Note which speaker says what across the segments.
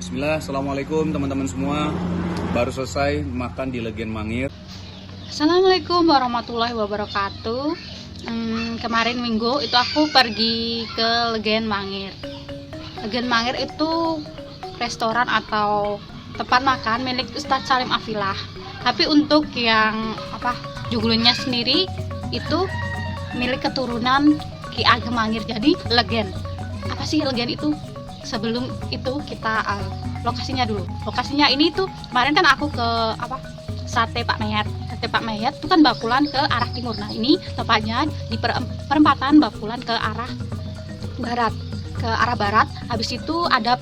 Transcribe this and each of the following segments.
Speaker 1: Bismillah, Assalamualaikum teman-teman semua. Baru selesai makan di Legen Mangir.
Speaker 2: Assalamualaikum warahmatullahi wabarakatuh. Kemarin minggu itu aku pergi ke Legen Mangir. Legen Mangir itu restoran atau tempat makan milik Ustadz Salim Afilah. Tapi untuk yang jugulunnya sendiri itu milik keturunan Ki Ageng Mangir. Jadi Legen. Apa sih Legen itu? Sebelum itu kita lokasinya dulu. Lokasinya ini tuh kemarin kan aku ke Sate Pak Mayat. Sate Pak Mayat itu kan Bakulan ke arah timur. Nah, ini tepatnya di perempatan Bakulan ke arah barat. Ke arah barat. Habis itu ada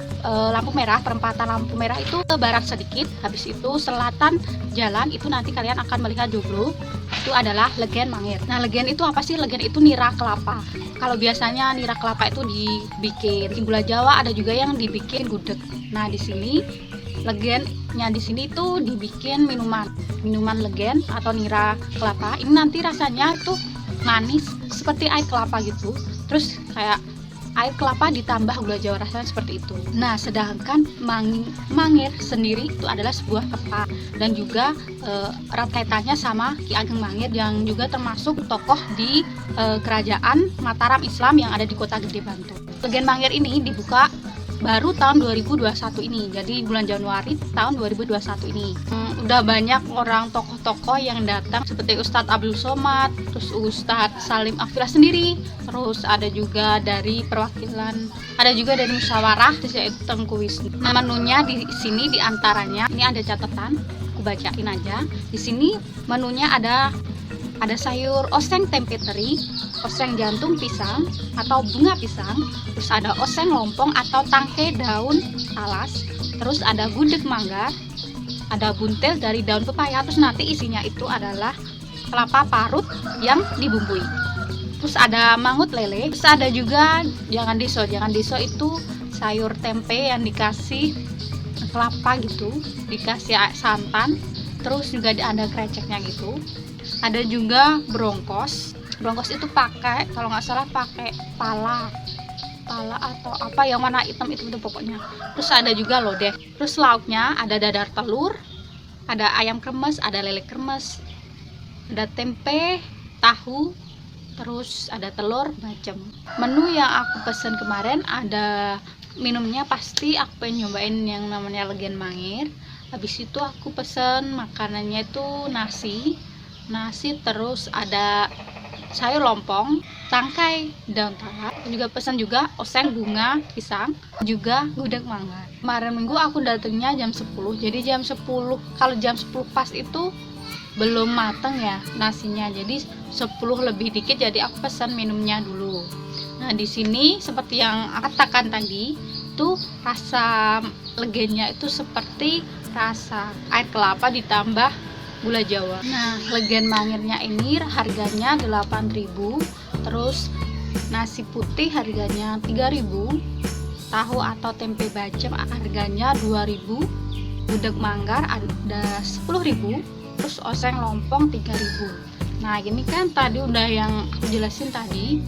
Speaker 2: lampu merah, perempatan lampu merah itu ke barat sedikit. Habis itu selatan jalan itu nanti kalian akan melihat joglo. Itu adalah Legen Mangir. Nah, Legen itu apa sih? Legen itu nira kelapa. Kalau biasanya nira kelapa itu dibikin gula Jawa, ada juga yang dibikin gudeg. Nah, di sini Legennya di sini itu dibikin minuman Legen atau nira kelapa. Ini nanti rasanya itu manis seperti air kelapa gitu. Terus kayak air kelapa ditambah gula Jawa, rasanya seperti itu. Nah, sedangkan Mangir sendiri itu adalah sebuah tempat dan juga erat kaitannya sama Ki Ageng Mangir yang juga termasuk tokoh di kerajaan Mataram Islam yang ada di Kota Gede Bantul. Legen Mangir ini dibuka baru tahun 2021 ini, jadi bulan Januari tahun 2021 ini. Udah banyak orang tokoh-tokoh yang datang seperti Ustadz Abdul Somad, terus Ustadz Salim Afilah sendiri, terus ada juga dari perwakilan, ada juga dari musyawarah, yaitu Tengku Wisnu. Nah, menunya di sini diantaranya, ini ada catatan, aku bacain aja. Di sini menunya ada sayur oseng tempe teri, oseng jantung pisang atau bunga pisang, terus ada oseng lompong atau tangkai daun talas, terus ada gudeg manggar, ada buntel dari daun pepaya, terus nanti isinya itu adalah kelapa parut yang dibumbui. Terus ada mangut lele, terus ada juga jangan diso itu sayur tempe yang dikasih kelapa gitu, dikasih santan, terus juga ada kreceknya gitu. Ada juga brongkos itu pakai, kalau nggak salah pakai pala atau apa yang warna hitam itu pokoknya. Terus ada juga lodeh. Terus lauknya ada dadar telur, ada ayam kremes, ada lele kremes, ada tempe, tahu, terus ada telur bacem. Menu yang aku pesen kemarin ada minumnya, pasti aku pengen nyobain yang namanya Legen Mangir. Habis itu aku pesen makanannya itu nasi, terus ada sayur lompong, tangkai daun talas, juga pesan juga oseng bunga pisang, juga gudeg mangga. Kemarin minggu aku datangnya jam 10, jadi jam 10, kalau jam 10 pas itu belum mateng ya nasinya, jadi 10 lebih dikit, jadi aku pesan minumnya dulu. Nah, di sini seperti yang aku katakan tadi, itu rasa Legennya itu seperti rasa air kelapa ditambah gula Jawa. Nah, Legen Mangirnya ini harganya 8.000, terus nasi putih harganya 3.000, tahu atau tempe bacem harganya 2.000, gudeg manggar ada 10.000, terus oseng lompong 3.000. Nah, ini kan tadi udah yang aku jelasin tadi,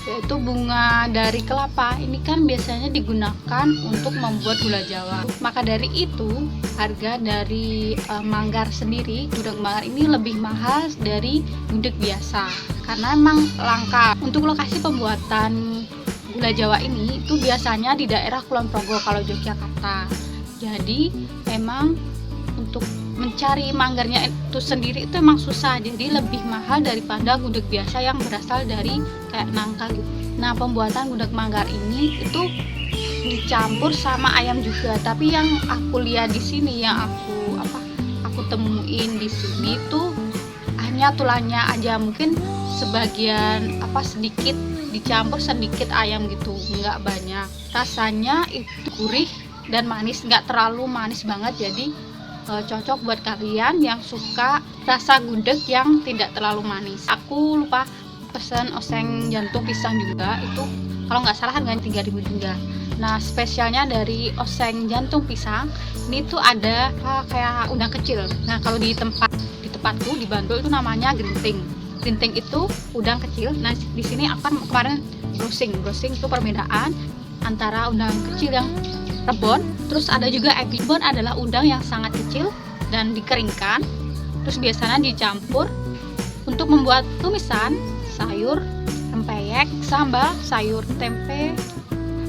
Speaker 2: yaitu bunga dari kelapa. Ini kan biasanya digunakan untuk membuat gula Jawa. Maka dari itu, harga dari manggar sendiri, gudeg manggar ini lebih mahal dari gudeg biasa. Karena emang langka. Untuk lokasi pembuatan gula Jawa ini itu biasanya di daerah Kulon Progo kalau Yogyakarta. Jadi emang untuk mencari manggarnya itu sendiri itu emang susah, jadi lebih mahal daripada gudeg biasa yang berasal dari kayak nangka gitu. Nah, pembuatan gudeg manggar ini itu dicampur sama ayam juga, tapi yang aku lihat di sini, yang aku temuin di sini tuh hanya tulangnya aja, mungkin sebagian sedikit dicampur sedikit ayam gitu, nggak banyak. Rasanya itu gurih dan manis, nggak terlalu manis banget, jadi cocok buat kalian yang suka rasa gudeg yang tidak terlalu manis. Aku lupa pesen oseng jantung pisang juga, itu kalau nggak salah harganya 3.000 juga. Nah, spesialnya dari oseng jantung pisang ini tuh ada kayak udang kecil. Nah, kalau di tempatku di Bantul itu namanya grinting itu udang kecil. Nah, di sini akan kemarin browsing itu perbedaan antara udang kecil yang rebon. Terus ada juga ebi. Rebon adalah udang yang sangat kecil dan dikeringkan. Terus biasanya dicampur untuk membuat tumisan sayur, rempeyek, sambal, sayur tempe,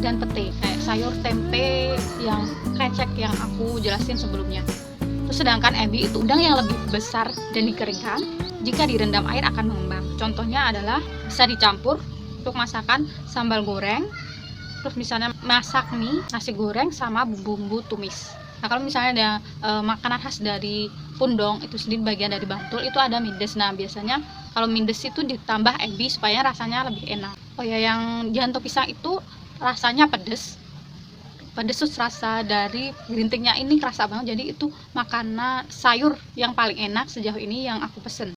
Speaker 2: dan pete. Kayak sayur tempe yang krecek yang aku jelasin sebelumnya. Terus sedangkan ebi itu udang yang lebih besar dan dikeringkan. Jika direndam air akan mengembang. Contohnya adalah bisa dicampur untuk masakan sambal goreng. Terus misalnya masak mie, nasi goreng sama bumbu tumis. Nah kalau misalnya ada makanan khas dari Pundong itu sendiri bagian dari Bantul itu ada mindes. Nah biasanya kalau mindes itu ditambah ebi supaya rasanya lebih enak. Oh ya, yang jantung pisang itu rasanya pedes. Pedes terus rasa dari gerintingnya ini kerasa banget. Jadi itu makanan sayur yang paling enak sejauh ini yang aku pesen.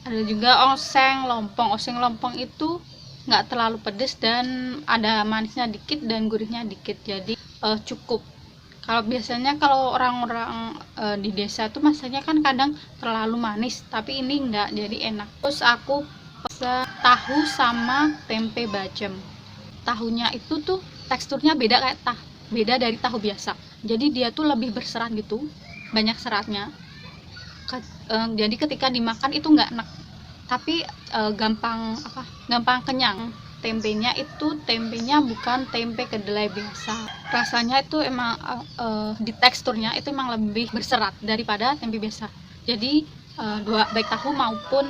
Speaker 2: Ada juga oseng lompong. Oseng lompong itu nggak terlalu pedes dan ada manisnya dikit dan gurihnya dikit. Jadi cukup. Kalau biasanya kalau orang-orang di desa itu masaknya kan kadang terlalu manis, tapi ini enggak, jadi enak. Terus aku pesen tahu sama tempe bacem. Tahunya itu tuh teksturnya beda kayak beda dari tahu biasa. Jadi dia tuh lebih berserat gitu, banyak seratnya. Jadi ketika dimakan itu nggak enak, tapi gampang kenyang. Tempenya bukan tempe kedelai biasa. Rasanya itu emang di teksturnya itu emang lebih berserat daripada tempe biasa. Jadi baik tahu maupun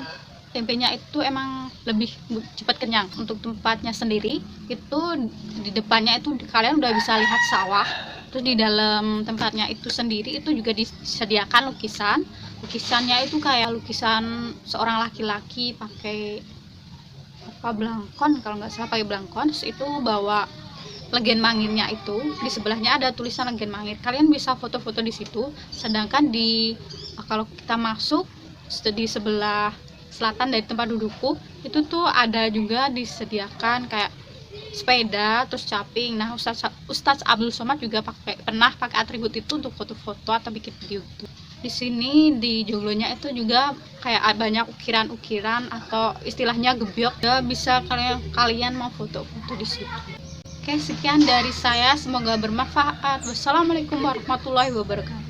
Speaker 2: tempenya itu emang lebih cepat kenyang. Untuk tempatnya sendiri itu di depannya itu kalian udah bisa lihat sawah. Terus di dalam tempatnya itu sendiri itu juga disediakan lukisan. Lukisannya itu kayak lukisan seorang laki-laki pakai belangkon, kalau nggak salah pakai belangkon. Terus itu bawa Legen Mangirnya itu di sebelahnya ada tulisan Legen Mangir. Kalian bisa foto-foto di situ. Sedangkan kalau kita masuk di sebelah selatan dari tempat dudukku itu tuh ada juga disediakan kayak sepeda terus caping. Nah Ustadz Abdul Somad juga pernah pakai atribut itu untuk foto-foto atau bikin video gitu. Di sini di joglonya itu juga kayak banyak ukiran-ukiran atau istilahnya gebyok. Ya, bisa kalian mau foto-foto di situ. Oke, sekian dari saya, semoga bermanfaat. Wassalamualaikum warahmatullahi wabarakatuh.